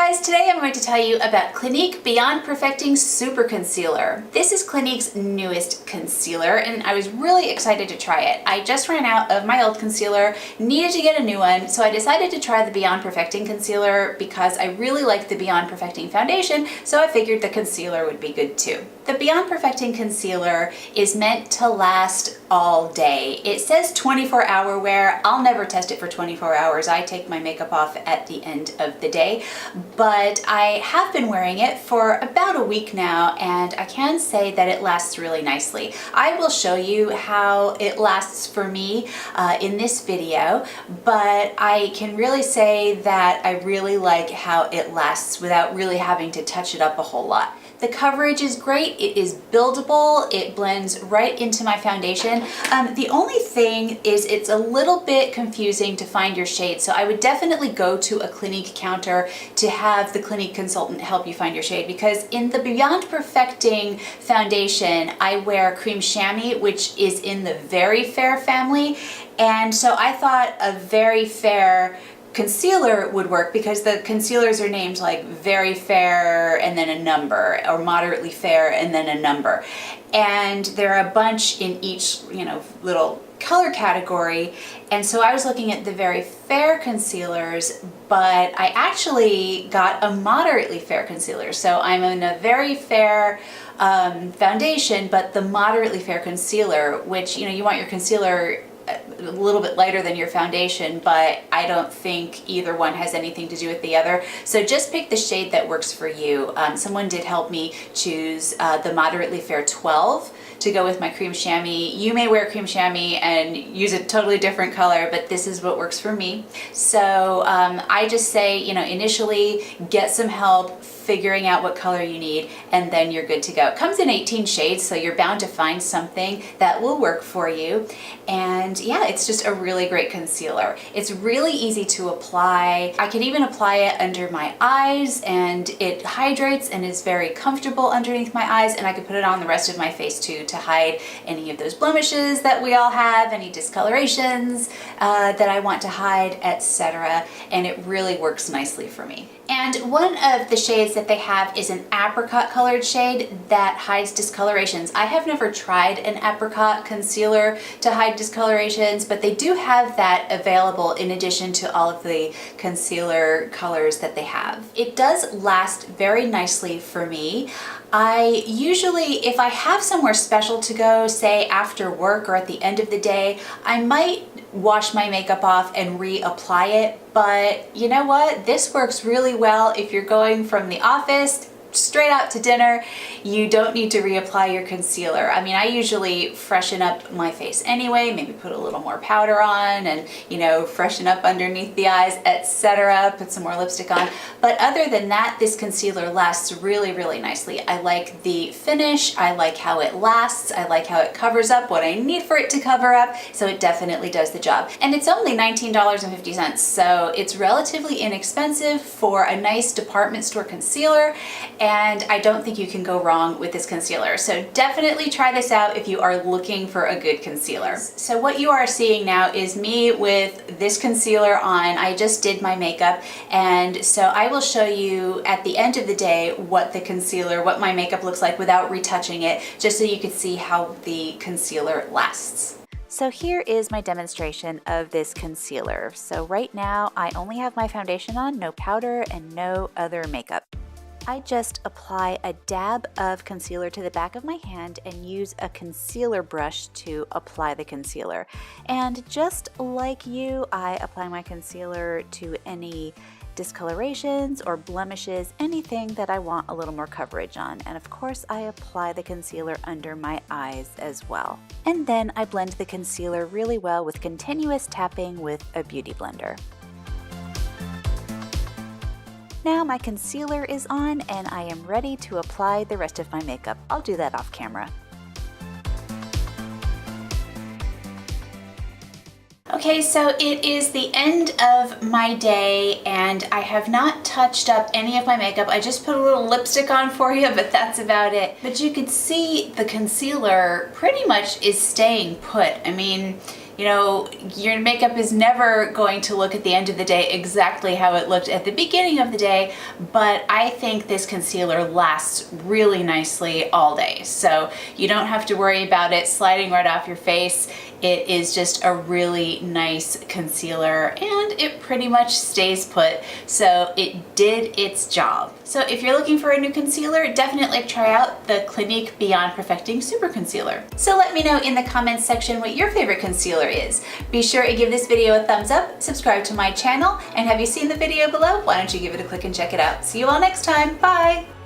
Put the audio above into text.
guys, today I'm going to tell you about Clinique Beyond Perfecting Super Concealer. This is Clinique's newest concealer and I was really excited to try it. I just ran out of my old concealer, needed to get a new one, so I decided to try the Beyond Perfecting concealer because I really like the Beyond Perfecting Foundation, so I figured the concealer would be good too. The Beyond Perfecting concealer is meant to last all day. It says 24-hour wear. I'll never test it for 24 hours. I take my makeup off at the end of the day, but I have been wearing it for about a week now and I can say that it lasts really nicely. I will show you how it lasts for me in this video, but I can really say that I really like how it lasts without really having to touch it up a whole lot. The coverage is great, it is buildable, it blends right into my foundation. The only thing is it's a little bit confusing to find your shade, so I would definitely go to a Clinique counter to have the Clinique consultant help you find your shade, because in the Beyond Perfecting Foundation, I wear Cream Chamois, which is in the Very Fair family, and so I thought a Very Fair concealer would work because the concealers are named like Very Fair and then a number, or Moderately Fair and then a number, and there are a bunch in each little color category. And so I was looking at the Very Fair concealers, but I actually got a Moderately Fair concealer, so I'm in a Very Fair foundation but the Moderately Fair concealer, which you want your concealer a little bit lighter than your foundation, but I don't think either one has anything to do with the other. So just pick the shade that works for you. Someone did help me choose the Moderately Fair 12 to go with my Cream Chamois. You may wear Cream Chamois and use a totally different color, but this is what works for me. So I just say, initially get some help figuring out what color you need, and then you're good to go. It comes in 18 shades, so you're bound to find something that will work for you. And yeah, it's just a really great concealer. It's really easy to apply. I can even apply it under my eyes, and it hydrates and is very comfortable underneath my eyes, and I can put it on the rest of my face too to hide any of those blemishes that we all have, any discolorations that I want to hide, etc. And it really works nicely for me. And one of the shades that they have is an apricot colored shade that hides discolorations. I have never tried an apricot concealer to hide discolorations, but they do have that available in addition to all of the concealer colors that they have. It does last very nicely for me. I usually, if I have somewhere special to go, say after work or at the end of the day, I might wash my makeup off and reapply it. But you know what? This works really well if you're going from the office straight out to dinner. You don't need to reapply your concealer. I mean, I usually freshen up my face anyway, maybe put a little more powder on and, freshen up underneath the eyes, etc. Put some more lipstick on. But other than that, this concealer lasts really, really nicely. I like the finish. I like how it lasts. I like how it covers up what I need for it to cover up. So it definitely does the job. And it's only $19.50. So it's relatively inexpensive for a nice department store concealer. And I don't think you can go wrong with this concealer. So definitely try this out if you are looking for a good concealer. So what you are seeing now is me with this concealer on. I just did my makeup, and so I will show you at the end of the day what my makeup looks like without retouching it, just so you can see how the concealer lasts. So here is my demonstration of this concealer. So right now I only have my foundation on, no powder and no other makeup. I just apply a dab of concealer to the back of my hand and use a concealer brush to apply the concealer. And just like you, I apply my concealer to any discolorations or blemishes, anything that I want a little more coverage on. And of course, I apply the concealer under my eyes as well. And then I blend the concealer really well with continuous tapping with a beauty blender. Now my concealer is on and I am ready to apply the rest of my makeup. I'll do that off camera. Okay, so it is the end of my day and I have not touched up any of my makeup. I just put a little lipstick on for you, but that's about it. But you can see the concealer pretty much is staying put. I mean, You know, your makeup is never going to look at the end of the day exactly how it looked at the beginning of the day, but I think this concealer lasts really nicely all day. So you don't have to worry about it sliding right off your face. It is just a really nice concealer and it pretty much stays put. So it did its job. So if you're looking for a new concealer, definitely try out the Clinique Beyond Perfecting Super Concealer. So let me know in the comments section what your favorite concealer is. Be sure to give this video a thumbs up, subscribe to my channel, and have you seen the video below? Why don't you give it a click and check it out. See you all next time. Bye.